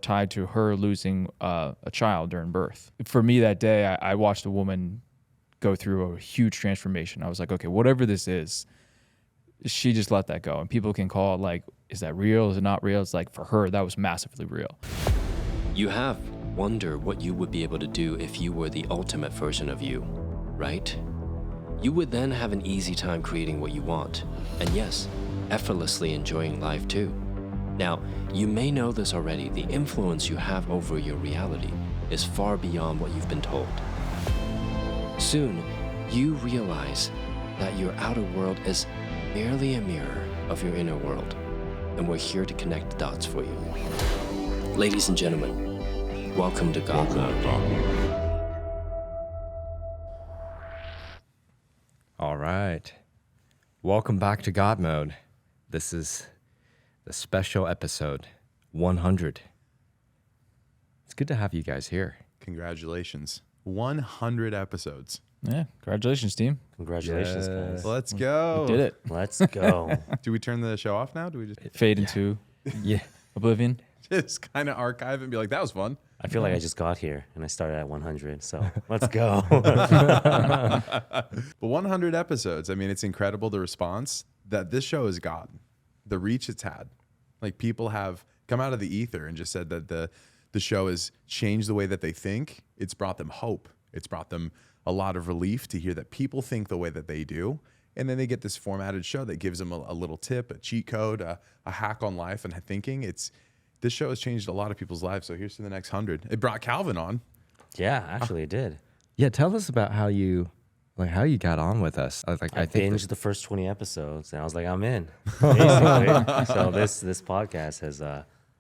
tied to her losing a child during birth. For me that day, I watched a woman go through a huge transformation. I was like, okay, whatever this is, she just let that go. And people can call it like, is that real? Is it not real? It's like, for her, that was massively real. You have wondered what you would be able to do if you were the ultimate version of you, right? You would then have an easy time creating what you want. And yes, effortlessly enjoying life too. Now, you may know this already, the influence you have over your reality is far beyond what you've been told. Soon, you realize that your outer world is merely a mirror of your inner world, and we're here to connect the dots for you. Ladies and gentlemen, welcome to GODMODE. All right. Welcome back to GODMODE. This is the special episode 100. It's good to have you guys here. Congratulations. 100 episodes. Yeah, congratulations, team. Congratulations, guys. Let's go. We did it. Let's go. Do we turn the show off now? Do we just Fade into Yeah. oblivion. just kind of archive and be like, that was fun? I feel like I just got here and I started at 100, so let's go. But 100 episodes. I mean, it's incredible the response that this show has gotten, the reach it's had. Like, people have come out of the ether and just said that the show has changed the way that they think. It's brought them hope. It's brought them a lot of relief to hear that people think the way that they do. And then they get this formatted show that gives them a little tip, a cheat code, a hack on life and thinking. This show has changed a lot of people's lives. So here's to the next 100. It brought Calvin on. Yeah, actually it did. Yeah, tell us about how you got on with us. I think binged the first 20 episodes and I was like, I'm in, basically. So this podcast has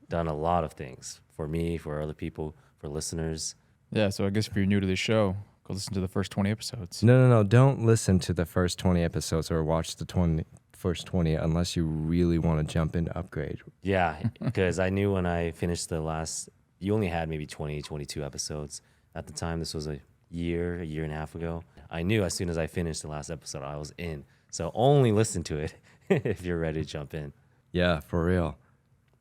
done a lot of things for me, for other people, for listeners. Yeah, so I guess if you're new to this show, go listen to the first 20 episodes. No. Don't listen to the first 20 episodes or watch the first 20 unless you really want to jump into Upgrade. Yeah, because I knew when I finished you only had maybe 20, 22 episodes at the time. This was a year and a half ago. I knew as soon as I finished the last episode, I was in. So only listen to it if you're ready to jump in. Yeah, for real.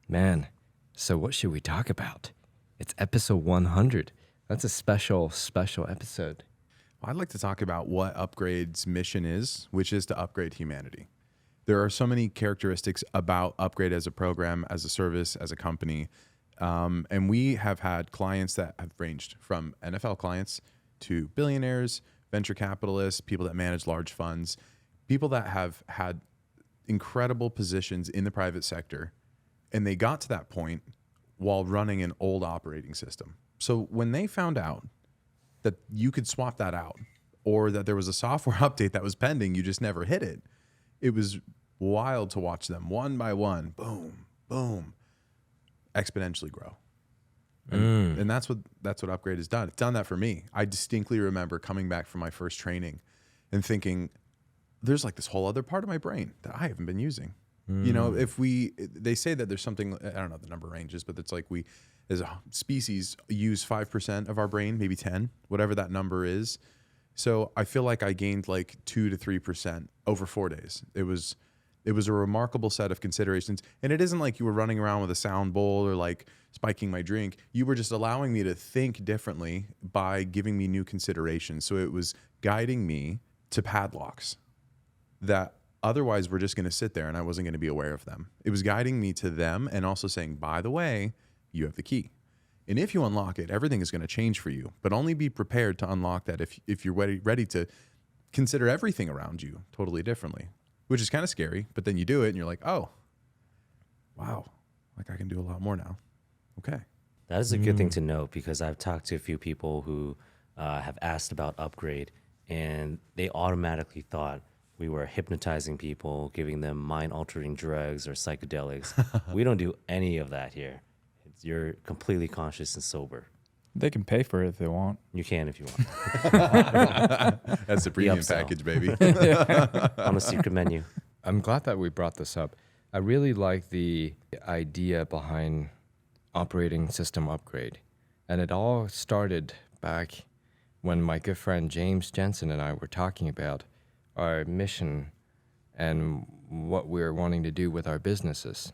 Man, so what should we talk about? It's episode 100. That's a special episode. Well, I'd like to talk about what Upgrade's mission is, which is to upgrade humanity. There are so many characteristics about Upgrade as a program, as a service, as a company. And we have had clients that have ranged from NFL clients to billionaires, venture capitalists, people that manage large funds, people that have had incredible positions in the private sector. And they got to that point while running an old operating system. So when they found out that you could swap that out, or that there was a software update that was pending, you just never hit it, it was wild to watch them one by one, boom, boom, exponentially grow. And that's what Upgrade has done. It's done that for me. I distinctly remember coming back from my first training and thinking, there's like this whole other part of my brain that I haven't been using. You know, they say that there's something, I don't know the number ranges, but it's like we as a species use 5% of our brain, maybe 10, whatever that number is. So I feel like I gained like 2 to 3% over 4 days. It was a remarkable set of considerations. And it isn't like you were running around with a sound bowl or like spiking my drink. You were just allowing me to think differently by giving me new considerations. So it was guiding me to padlocks that otherwise we're just going to sit there and I wasn't going to be aware of them. It was guiding me to them and also saying, by the way, you have the key. And if you unlock it, everything is going to change for you, but only be prepared to unlock that if you're ready to consider everything around you totally differently, which is kind of scary, but then you do it and you're like, oh, wow, like I can do a lot more now. Okay. That is a good thing to know because I've talked to a few people who have asked about Upgrade and they automatically thought we were hypnotizing people, giving them mind-altering drugs or psychedelics. We don't do any of that here. You're completely conscious and sober. They can pay for it if they want. You can if you want. That's the premium package, baby. On the secret menu. I'm glad that we brought this up. I really like the idea behind operating system Upgrade. And it all started back when my good friend James Jensen and I were talking about our mission and what we're wanting to do with our businesses.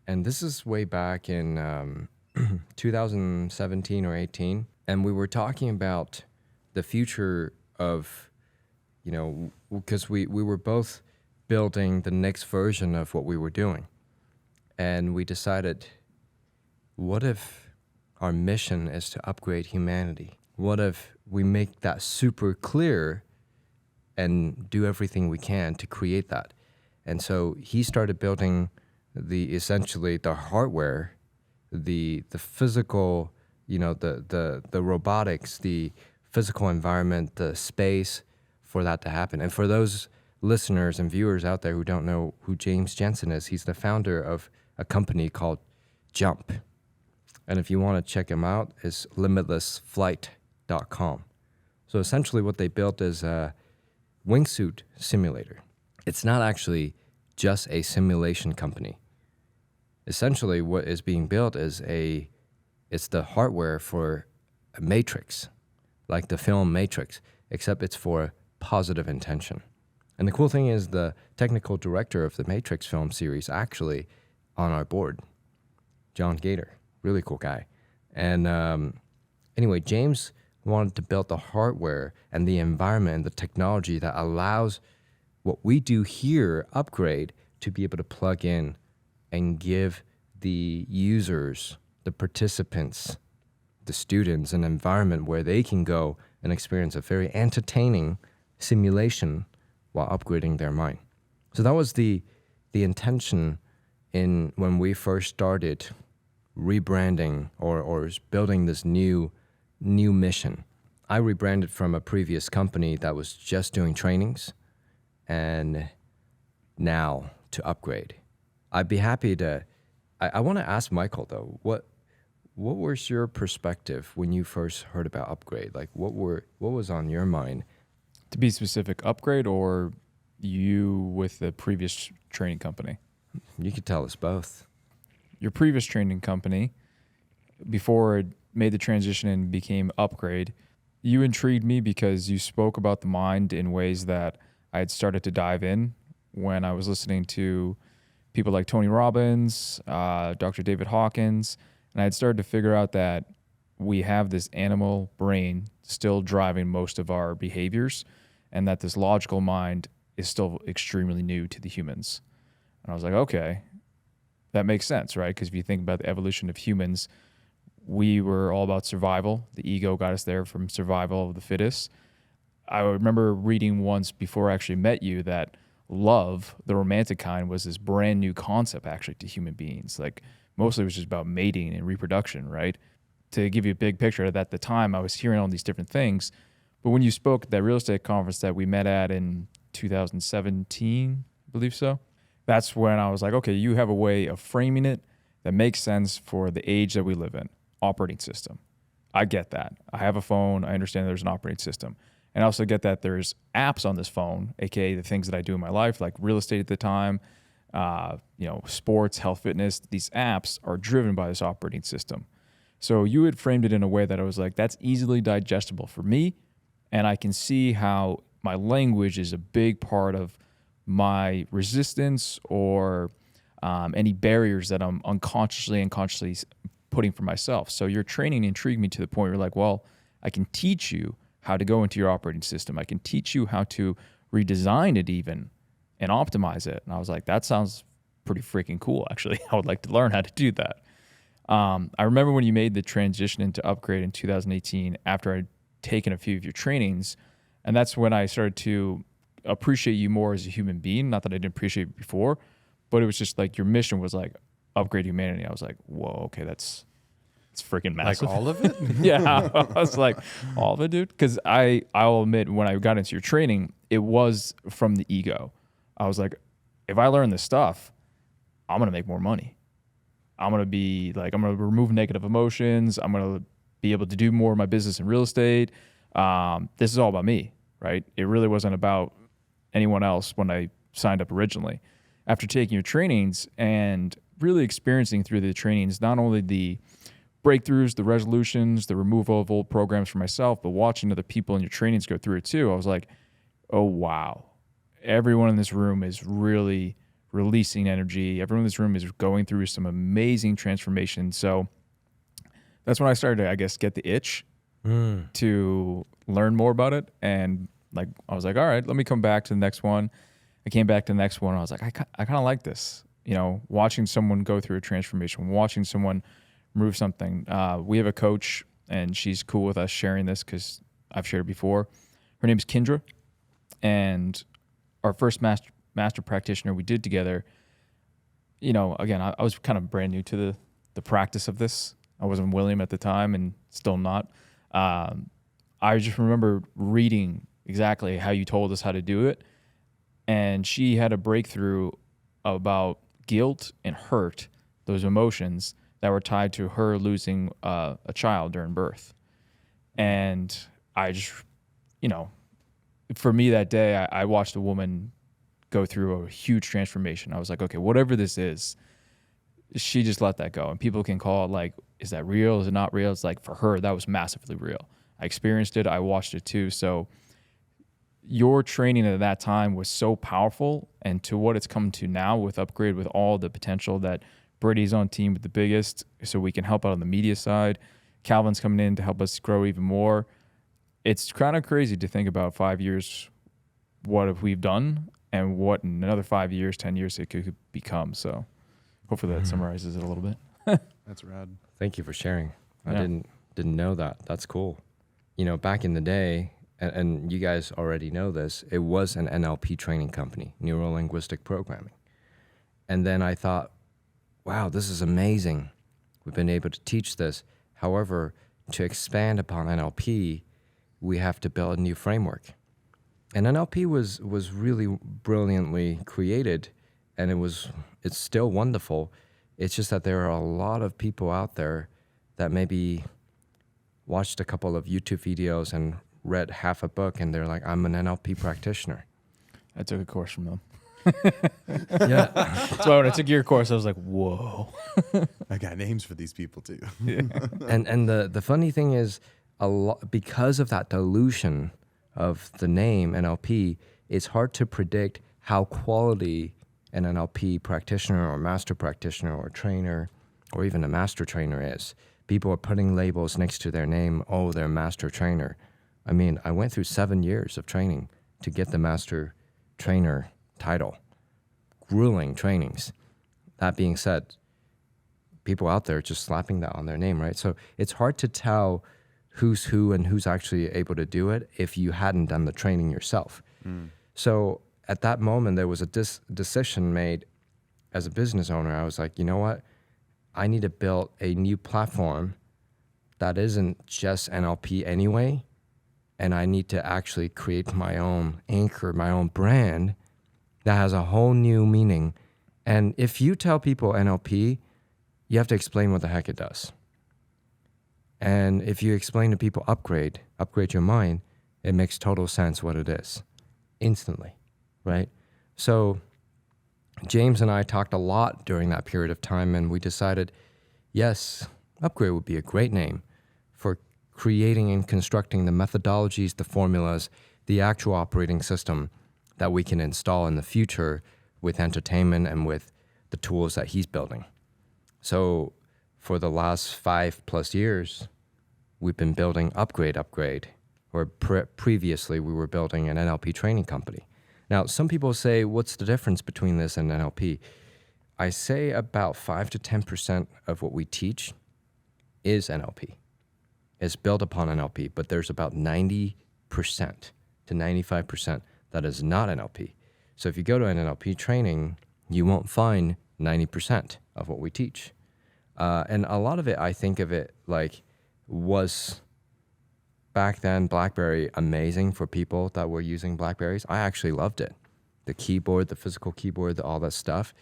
And this is way back in 2017 or 18, and we were talking about the future of, because we were both building the next version of what we were doing. And we decided, what if our mission is to upgrade humanity? What if we make that super clear and do everything we can to create that? And so he started building essentially the hardware, the physical, the robotics, the physical environment, the space for that to happen. And for those listeners and viewers out there who don't know who James Jensen is, he's the founder of a company called Jump. And if you want to check him out, it's limitlessflight.com. So essentially what they built is a wingsuit simulator. It's not actually just a simulation company. Essentially what is being built is it's the hardware for a Matrix, like the film Matrix, except it's for positive intention. And the cool thing is the technical director of the Matrix film series actually on our board, John Gator, really cool guy. And anyway, James wanted to build the hardware and the environment and the technology that allows what we do here, Upgrade, to be able to plug in and give the users, the participants, the students an environment where they can go and experience a very entertaining simulation while upgrading their mind. So that was the intention in when we first started rebranding or building this new mission. I rebranded from a previous company that was just doing trainings, and now to Upgrade. I'd be happy to. I want to ask Michael though, what was your perspective when you first heard about Upgrade? Like, what was on your mind? To be specific, Upgrade or you with the previous training company? You could tell us both. Your previous training company, before it made the transition and became Upgrade, you intrigued me because you spoke about the mind in ways that I had started to dive in when I was listening to people like Tony Robbins, Dr. David Hawkins, and I had started to figure out that we have this animal brain still driving most of our behaviors, and that this logical mind is still extremely new to the humans. And I was like, okay, that makes sense, right? Because if you think about the evolution of humans, we were all about survival. The ego got us there from survival of the fittest. I remember reading once before I actually met you that love, the romantic kind, was this brand new concept actually to human beings. Like mostly it was just about mating and reproduction, right? To give you a big picture, at the time I was hearing all these different things. But when you spoke at that real estate conference that we met at in 2017, I believe so, that's when I was like, okay, you have a way of framing it that makes sense for the age that we live in. Operating system. I get that. I have a phone. I understand there's an operating system. And I also get that there's apps on this phone, aka the things that I do in my life, like real estate at the time, sports, health, fitness. These apps are driven by this operating system. So you had framed it in a way that I was like, that's easily digestible for me. And I can see how my language is a big part of my resistance or any barriers that I'm unconsciously and consciously putting for myself. So your training intrigued me to the point where you're like, well, I can teach you how to go into your operating system. I can teach you how to redesign it even and optimize it. And I was like, that sounds pretty freaking cool, actually. I would like to learn how to do that. I remember when you made the transition into Upgrade in 2018 after I'd taken a few of your trainings, and that's when I started to appreciate you more as a human being. Not that I didn't appreciate you before, but it was just like your mission was like upgrade humanity. I was like, whoa, okay, it's freaking massive. Like all of it? Yeah, I was like, all of it, dude? Because I'll admit, when I got into your training, it was from the ego. I was like, if I learn this stuff, I'm going to make more money. I'm going to remove negative emotions. I'm going to be able to do more of my business in real estate. This is all about me, right? It really wasn't about anyone else when I signed up originally. After taking your trainings and really experiencing through the trainings, not only the breakthroughs, the resolutions, the removal of old programs for myself, but watching other people in your trainings go through it too, I was like, oh, wow. Everyone in this room is really releasing energy. Everyone in this room is going through some amazing transformation. So that's when I started to, I guess, get the itch to learn more about it. And like, I was like, all right, let me come back to the next one. I came back to the next one. I was like, I kind of like this, you know, watching someone go through a transformation, watching someone move something. We have a coach and she's cool with us sharing this because I've shared it before. Her name is Kendra. And our first master practitioner we did together, you know, again, I was kind of brand new to the practice of this. I wasn't William at the time and still not. I just remember reading exactly how you told us how to do it. And she had a breakthrough about guilt and hurt, those emotions that were tied to her losing a child during birth. And I just, you know, for me that day, I watched a woman go through a huge transformation. I was like, okay, whatever this is, she just let that go. And people can call it like, is that real? Is it not real? It's like, for her, that was massively real. I experienced it. I watched it too. So your training at that time was so powerful, and to what it's come to now with Upgrade, with all the potential that Brady's on team with the biggest, so we can help out on the media side. Calvin's coming in to help us grow even more. It's kind of crazy to think about 5 years, what have we done, and what in another 5 years, 10 years it could become. So hopefully that summarizes it a little bit. That's rad. Thank you for sharing. I Yeah. didn't know that. That's cool. You know, back in the day, and you guys already know this, it was an NLP training company, Neuro Linguistic Programming. And then I thought, wow, this is amazing. We've been able to teach this. However, to expand upon NLP, we have to build a new framework. And NLP was really brilliantly created, and it's still wonderful. It's just that there are a lot of people out there that maybe watched a couple of YouTube videos and read half a book, and they're like, I'm an NLP practitioner. I took a course from them. Yeah. So when I took your course, I was like, whoa. I got names for these people too. And the funny thing is, because of that dilution of the name NLP, it's hard to predict how quality an NLP practitioner or master practitioner or trainer or even a master trainer is. People are putting labels next to their name. Oh, they're a master trainer. I mean, I went through 7 years of training to get the master trainer title. Grueling trainings. That being said, people out there just slapping that on their name, right? So it's hard to tell who's who and who's actually able to do it if you hadn't done the training yourself. So at that moment, there was a decision made as a business owner. I was like, you know what? I need to build a new platform that isn't just NLP anyway, and I need to actually create my own anchor, my own brand that has a whole new meaning. And if you tell people NLP, you have to explain what the heck it does. And if you explain to people upgrade your mind, it makes total sense what it is instantly, right? So James and I talked a lot during that period of time, and we decided, yes, Upgrade would be a great name for creating and constructing the methodologies, the formulas, the actual operating system that we can install in the future with entertainment and with the tools that he's building. So for the last 5+ years, we've been building Upgrade, or previously we were building an NLP training company. Now, some people say, what's the difference between this and NLP? I say about 5 to 10% of what we teach is NLP. It's built upon NLP, but there's about 90% to 95% that is not NLP. So if you go to an NLP training, you won't find 90% of what we teach. And a lot of it, I think of it like, was back then BlackBerry amazing for people that were using BlackBerries? I actually loved it. The keyboard, the physical keyboard, all that stuff.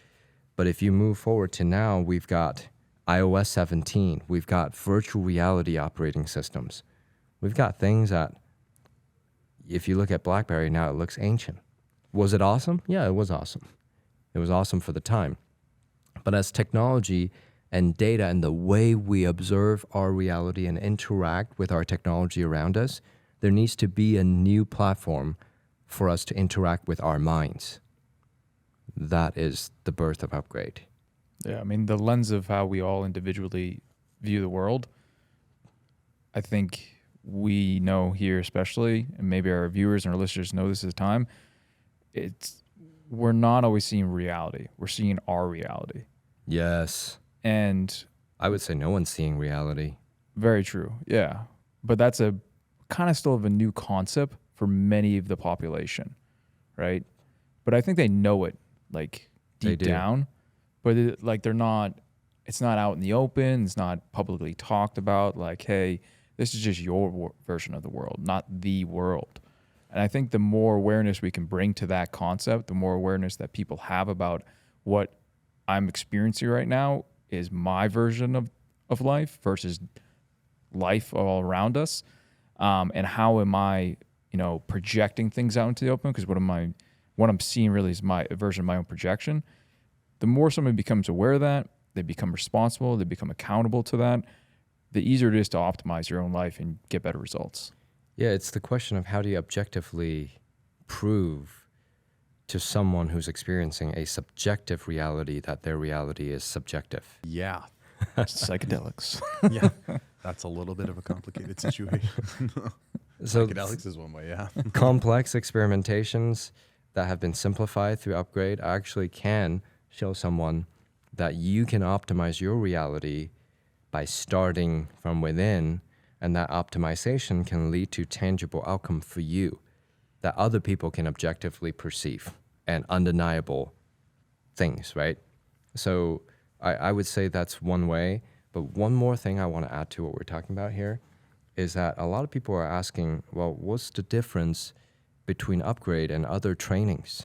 But if you move forward to now, we've got iOS 17. We've got virtual reality operating systems. We've got things that, if you look at BlackBerry now, it looks ancient. Was it awesome? Yeah, it was awesome. It was awesome for the time. But as technology and data and the way we observe our reality and interact with our technology around us, there needs to be a new platform for us to interact with our minds. That is the birth of Upgrade. Yeah, I mean, the lens of how we all individually view the world I think we know here, especially, and maybe our viewers and our listeners know this is time, we're not always seeing reality. We're seeing our reality. Yes. And I would say no one's seeing reality. very true. Yeah. But that's a kind of still of a new concept for many of the population, right? But I think they know it like They deep do. down, but they're not, it's not out in the open. It's not publicly talked about like, hey, this is just your version of the world, not the world. And I think the more awareness we can bring to that concept, the more awareness that people have about what I'm experiencing right now is my version of life versus life all around us. And how am I, projecting things out into the open? Because what I'm seeing really is my version of my own projection. The more someone becomes aware of that, they become responsible, they become accountable to that, the easier it is to optimize your own life and get better results. Yeah, it's the question of how do you objectively prove to someone who's experiencing a subjective reality that their reality is subjective. Yeah. Psychedelics. Yeah. That's a little bit of a complicated situation. So Psychedelics is one way, yeah. complex experimentations that have been simplified through upgrade actually can show someone that you can optimize your reality by starting from within, and that optimization can lead to tangible outcome for you that other people can objectively perceive and undeniable things, right? So I would say that's one way. But one more thing I want to add to what we're talking about here is that a lot of people are asking, well, what's the difference between upgrade and other trainings?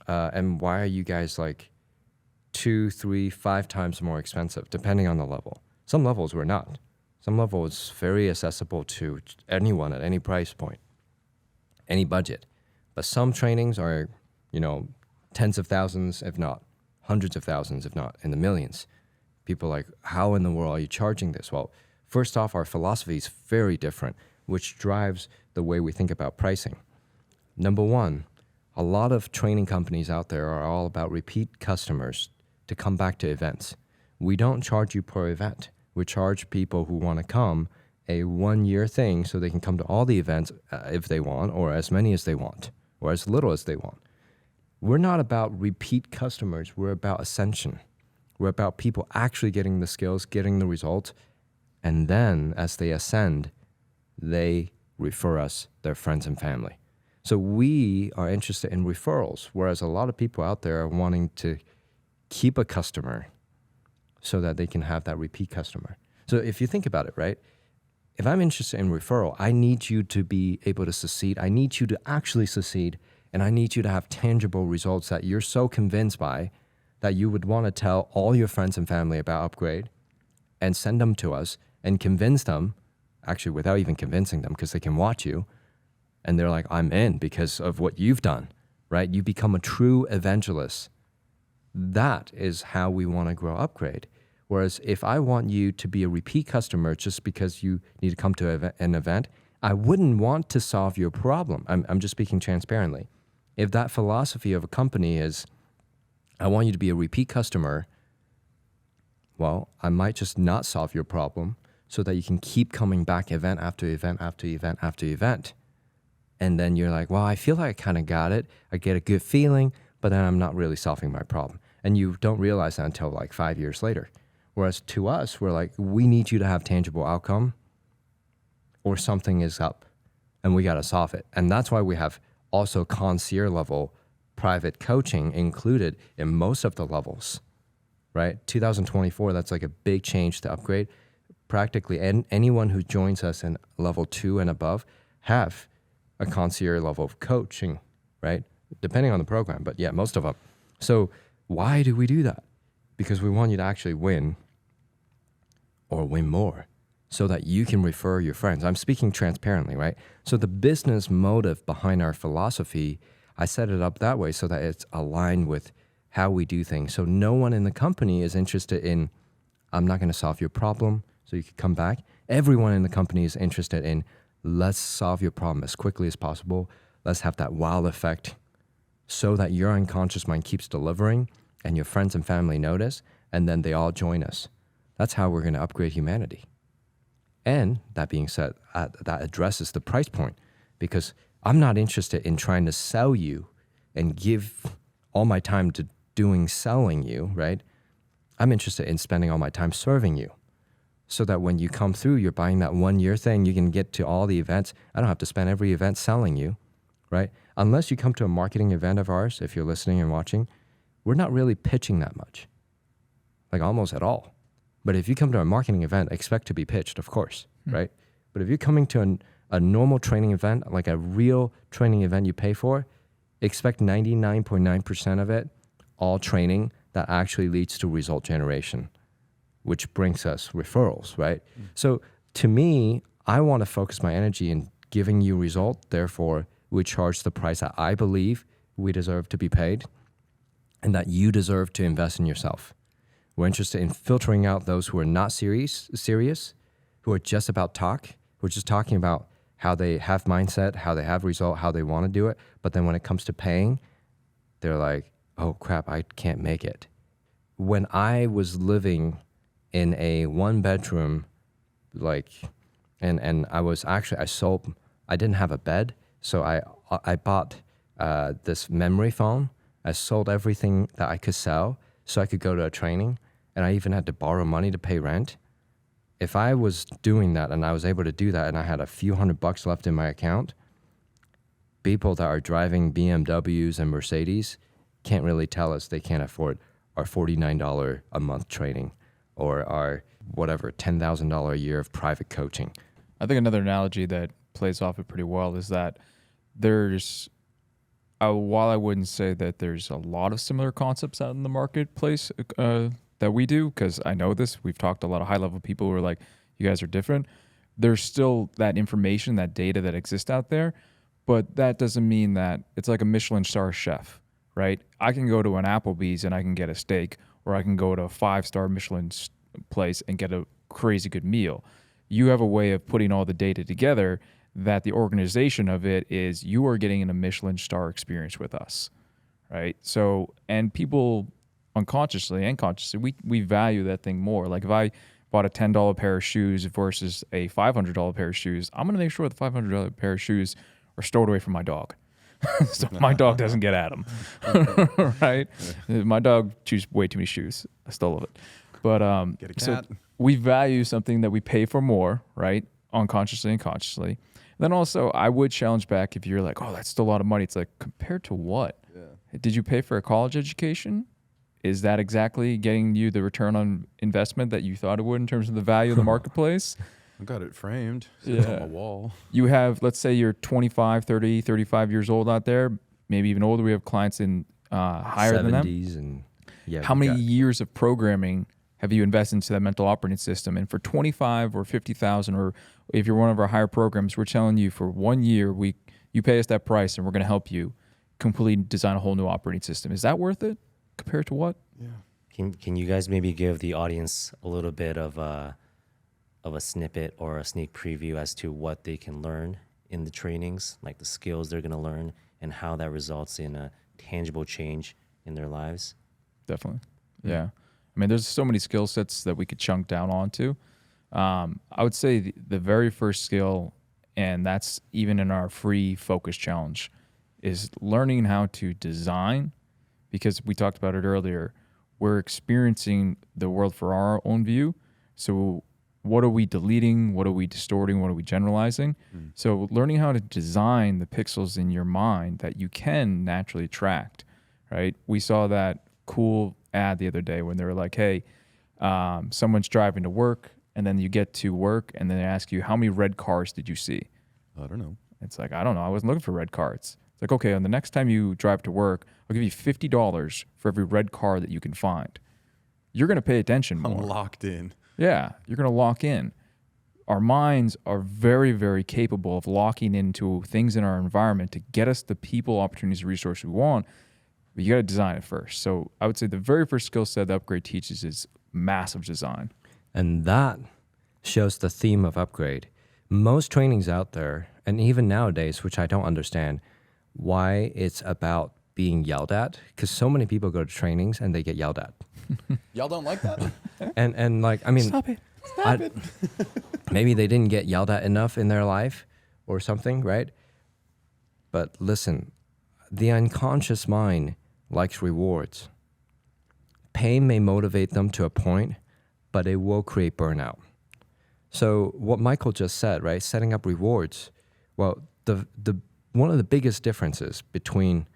And why are you guys like 2, 3, 5 times more expensive, depending on the level? Some levels we're not. Some levels very accessible to anyone at any price point, any budget. But some trainings are, tens of thousands, if not hundreds of thousands, if not in the millions. People are like, how in the world are you charging this? Well, first off, our philosophy is very different, which drives the way we think about pricing. Number one, a lot of training companies out there are all about repeat customers to come back to events. We don't charge you per event. We charge people who want to come a 1-year thing so they can come to all the events if they want, or as many as they want, or as little as they want. We're not about repeat customers. We're about ascension. We're about people actually getting the skills, getting the results, and then as they ascend, they refer us their friends and family. So we are interested in referrals, whereas a lot of people out there are wanting to keep a customer so that they can have that repeat customer. So if you think about it, right? If I'm interested in referral, I need you to be able to succeed. I need you to actually succeed, and I need you to have tangible results that you're so convinced by that you would want to tell all your friends and family about Upgrade and send them to us and convince them, actually without even convincing them because they can watch you, and they're like, I'm in because of what you've done, right? You become a true evangelist. That is how we want to grow Upgrade. Whereas if I want you to be a repeat customer just because you need to come to an event, I wouldn't want to solve your problem. I'm just speaking transparently. If that philosophy of a company is, I want you to be a repeat customer, well, I might just not solve your problem so that you can keep coming back event after event after event after event. And then you're like, well, I feel like I kind of got it. I get a good feeling, but then I'm not really solving my problem. And you don't realize that until like 5 years later. Whereas to us, we're like, we need you to have tangible outcome or something is up and we got to solve it. And that's why we have also concierge level private coaching included in most of the levels, right? 2024, that's like a big change to Upgrade. Practically anyone who joins us in level 2 and above have a concierge level of coaching, right? Depending on the program, but yeah, most of them. So why do we do that? Because we want you to actually win or win more so that you can refer your friends. I'm speaking transparently, right? So the business motive behind our philosophy, I set it up that way so that it's aligned with how we do things. So no one in the company is interested in, I'm not going to solve your problem so you can come back. Everyone in the company is interested in, let's solve your problem as quickly as possible. Let's have that wow effect so that your unconscious mind keeps delivering and your friends and family notice, and then they all join us. That's how we're going to upgrade humanity. And that being said, that addresses the price point, because I'm not interested in trying to sell you and give all my time to selling you, right? I'm interested in spending all my time serving you, so that when you come through, you're buying that 1 year thing, you can get to all the events. I don't have to spend every event selling you, right? Unless you come to a marketing event of ours, if you're listening and watching, we're not really pitching that much, like almost at all. But if you come to a marketing event, expect to be pitched, of course, right? But if you're coming to a normal training event, like a real training event you pay for, expect 99.9% of it, all training that actually leads to result generation, which brings us referrals, right? So to me, I want to focus my energy in giving you result. Therefore, we charge the price that I believe we deserve to be paid and that you deserve to invest in yourself. We're interested in filtering out those who are not serious, who are just about talk, who are just talking about how they have mindset, how they have result, how they want to do it. But then when it comes to paying, they're like, oh crap, I can't make it. When I was living in a 1-bedroom, and I didn't have a bed, so I bought this memory foam. I sold everything that I could sell so I could go to a training, and I even had to borrow money to pay rent. If I was doing that and I was able to do that and I had a few $100 left in my account, people that are driving BMWs and Mercedes can't really tell us they can't afford our $49 a month training or our whatever $10,000 a year of private coaching. I think another analogy that plays off it pretty well is that there's, while I wouldn't say that there's a lot of similar concepts out in the marketplace that we do, because I know this, we've talked to a lot of high-level people who are like, you guys are different. There's still that information, that data that exists out there, but that doesn't mean that it's like a Michelin star chef, right? I can go to an Applebee's and I can get a steak, or I can go to a 5-star Michelin place and get a crazy good meal. You have a way of putting all the data together that the organization of it is you are getting a Michelin star experience with us, right? So, and people unconsciously and consciously, we value that thing more. Like if I bought a $10 pair of shoes versus a $500 pair of shoes, I'm going to make sure the $500 pair of shoes are stored away from my dog. So my dog doesn't get at them, right? My dog chews way too many shoes. I still love it. But Get a cat. so we value something that we pay for more, right? Unconsciously and consciously. Then also, I would challenge back if you're like, oh, that's still a lot of money. It's like, compared to what? Yeah. Did you pay for a college education? Is that exactly getting you the return on investment that you thought it would in terms of the value of the marketplace? I got it framed. It's on my wall. You have, let's say you're 25, 30, 35 years old out there, maybe even older. We have clients in higher 70s than them. And yeah. How many years of programming have you invested into that mental operating system? And for 25 or 50,000, or if you're one of our higher programs, we're telling you for 1 year, you pay us that price and we're going to help you completely design a whole new operating system. Is that worth it compared to what? Yeah. Can you guys maybe give the audience a little bit of a snippet or a sneak preview as to what they can learn in the trainings, like the skills they're going to learn and how that results in a tangible change in their lives? Definitely. Yeah. I mean, there's so many skill sets that we could chunk down onto. I would say the very first skill, and that's even in our free focus challenge, is learning how to design, because we talked about it earlier. We're experiencing the world for our own view. So what are we deleting? What are we distorting? What are we generalizing? So learning how to design the pixels in your mind that you can naturally attract, right? We saw that cool ad the other day when they were like, hey, someone's driving to work, and then you get to work and then they ask you, how many red cars did you see? I don't know. It's like, I don't know. I wasn't looking for red cars. It's like, okay, on the next time you drive to work, I'll give you $50 for every red car that you can find. You're going to pay attention more. I'm locked in. Yeah, you're going to lock in. Our minds are very, very capable of locking into things in our environment to get us the people, opportunities, resources we want. But you got to design it first. So I would say the very first skill set that Upgrade teaches is massive design. And that shows the theme of Upgrade. Most trainings out there, and even nowadays, which I don't understand, why it's about being yelled at, because so many people go to trainings and they get yelled at. Y'all don't like that? And like, I mean, Stop it. Maybe they didn't get yelled at enough in their life or something, right? But listen, the unconscious mind likes rewards. Pain may motivate them to a point, but it will create burnout. So what Michael just said, right? Setting up rewards. Well, the one of the biggest differences between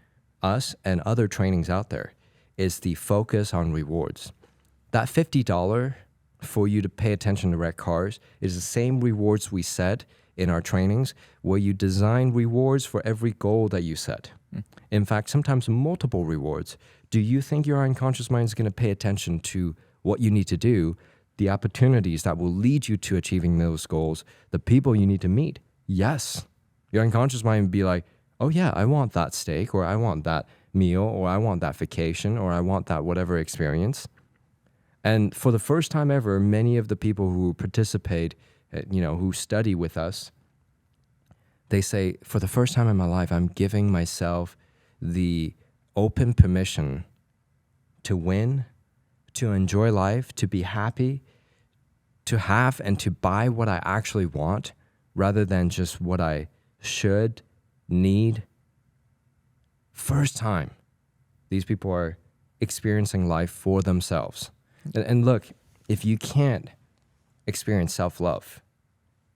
us and other trainings out there is the focus on rewards. That $50 for you to pay attention to red cars is the same rewards we set in our trainings, where you design rewards for every goal that you set. In fact, sometimes multiple rewards. Do you think your unconscious mind is going to pay attention to what you need to do, the opportunities that will lead you to achieving those goals, the people you need to meet? Yes. Your unconscious mind would be like, oh yeah, I want that steak, or I want that meal, or I want that vacation, or I want that whatever experience. And for the first time ever, many of the people who participate, who study with us, they say, for the first time in my life, I'm giving myself the open permission to win, to enjoy life, to be happy, to have and to buy what I actually want, rather than just what I should, need. First time, these people are experiencing life for themselves. And look, if you can't experience self-love,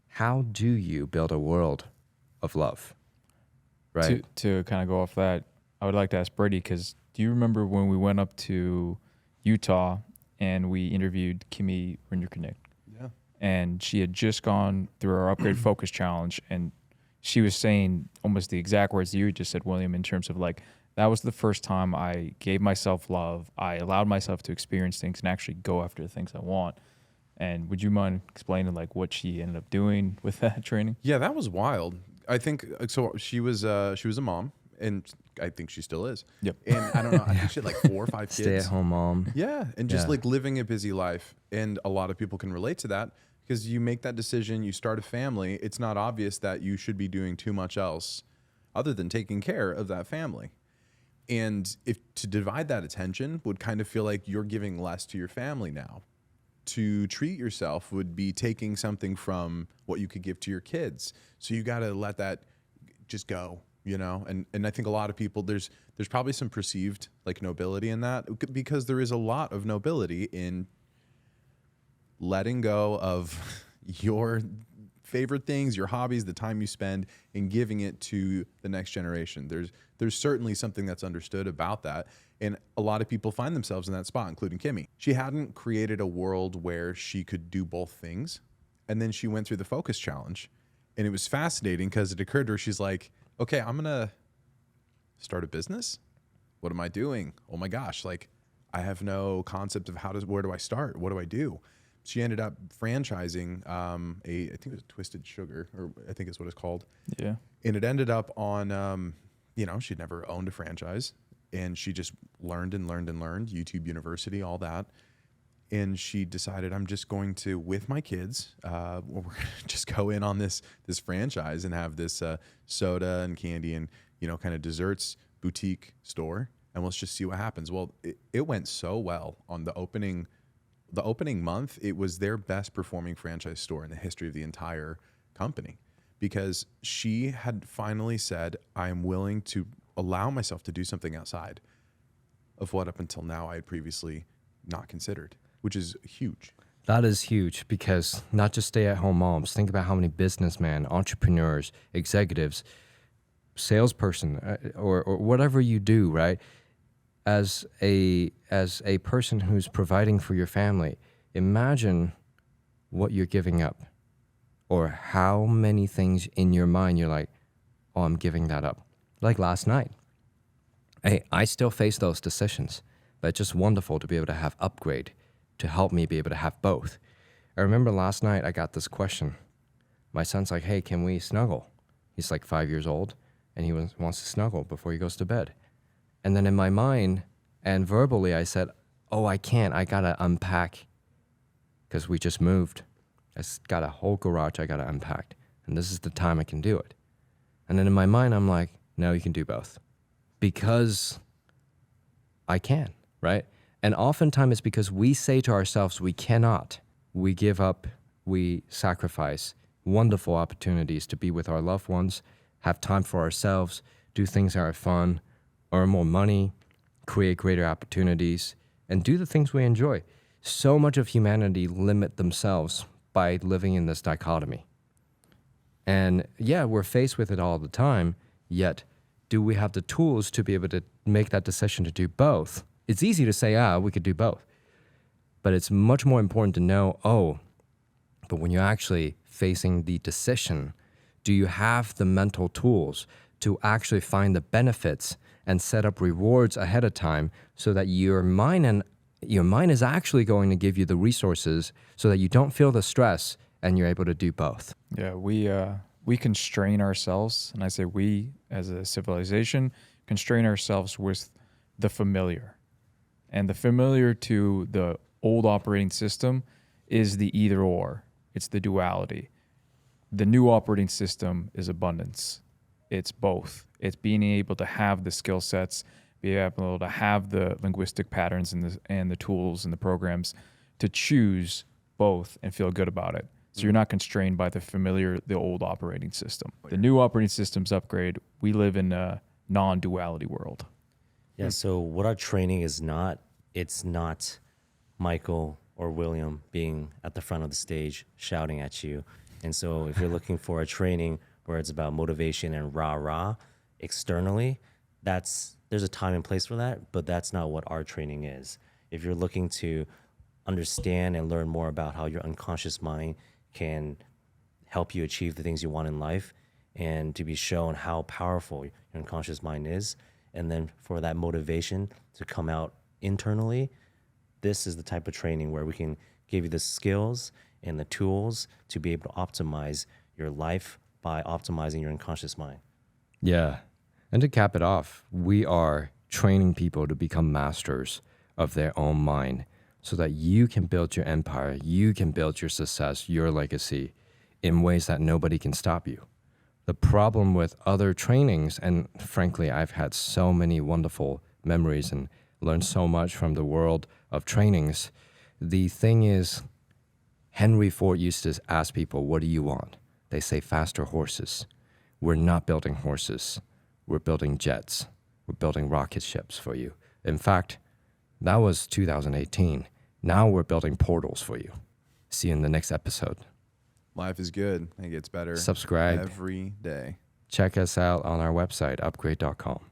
how do you build a world of love? Right? To kind of go off that, I would like to ask Brady, because do you remember when we went up to Utah and we interviewed Kimi Rinderknecht? Yeah. And she had just gone through our Upgrade Focus Challenge, and she was saying almost the exact words that you just said, William, in terms of like, that was the first time I gave myself love. I allowed myself to experience things and actually go after the things I want. And would you mind explaining like what she ended up doing with that training? Yeah, that was wild. I think so. She was a mom, and I think she still is. Yep. And I don't know. I think she had like 4 or 5 kids. Stay-at-home mom. Yeah, and just Yeah. like living a busy life. And a lot of people can relate to that because you make that decision, you start a family. It's not obvious that you should be doing too much else other than taking care of that family. And if to divide that attention would kind of feel like you're giving less to your family now. To treat yourself would be taking something from what you could give to your kids. So you got to let that just go, And I think a lot of people, there's probably some perceived like nobility in that, because there is a lot of nobility in letting go of your favorite things, your hobbies, the time you spend, and giving it to the next generation. There's certainly something that's understood about that. And a lot of people find themselves in that spot, including Kimmy. She hadn't created a world where she could do both things. And then she went through the focus challenge. And it was fascinating because it occurred to her, she's like, okay, I'm going to start a business. What am I doing? Oh my gosh. Like, I have no concept of where do I start? What do I do? She ended up franchising I think it was Twisted Sugar, or I think it's what it's called. Yeah. And it ended up on, she'd never owned a franchise. And she just learned and learned and learned, YouTube University, all that. And she decided, I'm just going to, with my kids, we're going to just go in on this franchise and have this soda and candy and, kind of desserts boutique store. And let's just see what happens. Well, it went so well on the opening month. It was their best performing franchise store in the history of the entire company, because she had finally said, I'm willing to allow myself to do something outside of what up until now I had previously not considered, which is huge. That is huge, because not just stay-at-home moms. Think about how many businessmen, entrepreneurs, executives, salesperson, or whatever you do, right? As a person who's providing for your family, imagine what you're giving up, or how many things in your mind you're like, oh, I'm giving that up. Like last night. I still face those decisions, but it's just wonderful to be able to have Upgrade to help me be able to have both. I remember last night I got this question. My son's like, hey, can we snuggle? He's like 5 years old, and he wants to snuggle before he goes to bed. And then in my mind and verbally, I said, oh, I can't. I got to unpack, because we just moved. I got a whole garage I got to unpack, and this is the time I can do it. And then in my mind, I'm like, no, you can do both, because I can, right? And oftentimes it's because we say to ourselves, we cannot. we give up, we sacrifice wonderful opportunities to be with our loved ones, have time for ourselves, do things that are fun, earn more money, create greater opportunities, and do the things we enjoy. So much of humanity limit themselves by living in this dichotomy. And yeah, we're faced with it all the time, yet do we have the tools to be able to make that decision to do both? It's easy to say, we could do both. But it's much more important to know, but when you're actually facing the decision, do you have the mental tools to actually find the benefits and set up rewards ahead of time so that your mind is actually going to give you the resources so that you don't feel the stress and you're able to do both? Yeah, we constrain ourselves, and I say we as a civilization constrain ourselves with the familiar. And the familiar to the old operating system is the either or. It's the duality. The new operating system is abundance. It's both. It's being able to have the skill sets, be able to have the linguistic patterns and the tools and the programs to choose both and feel good about it. So you're not constrained by the familiar, the old operating system. The new operating system's upgrade, we live in a non-duality world. Yeah, so what our training is not, it's not Michael or William being at the front of the stage shouting at you. And so if you're looking for a training where it's about motivation and rah-rah externally, there's a time and place for that, but that's not what our training is. If you're looking to understand and learn more about how your unconscious mind can help you achieve the things you want in life, and to be shown how powerful your unconscious mind is, and then for that motivation to come out internally, this is the type of training where we can give you the skills and the tools to be able to optimize your life by optimizing your unconscious mind. Yeah. And to cap it off, we are training people to become masters of their own mind so that you can build your empire, you can build your success, your legacy in ways that nobody can stop you. The problem with other trainings, and frankly, I've had so many wonderful memories and learned so much from the world of trainings. The thing is, Henry Ford used to ask people, what do you want? They say faster horses. We're not building horses. We're building jets. We're building rocket ships for you. In fact, that was 2018. Now we're building portals for you. See you in the next episode. Life is good. It gets better. Subscribe every day. Check us out on our website, upgrade.com.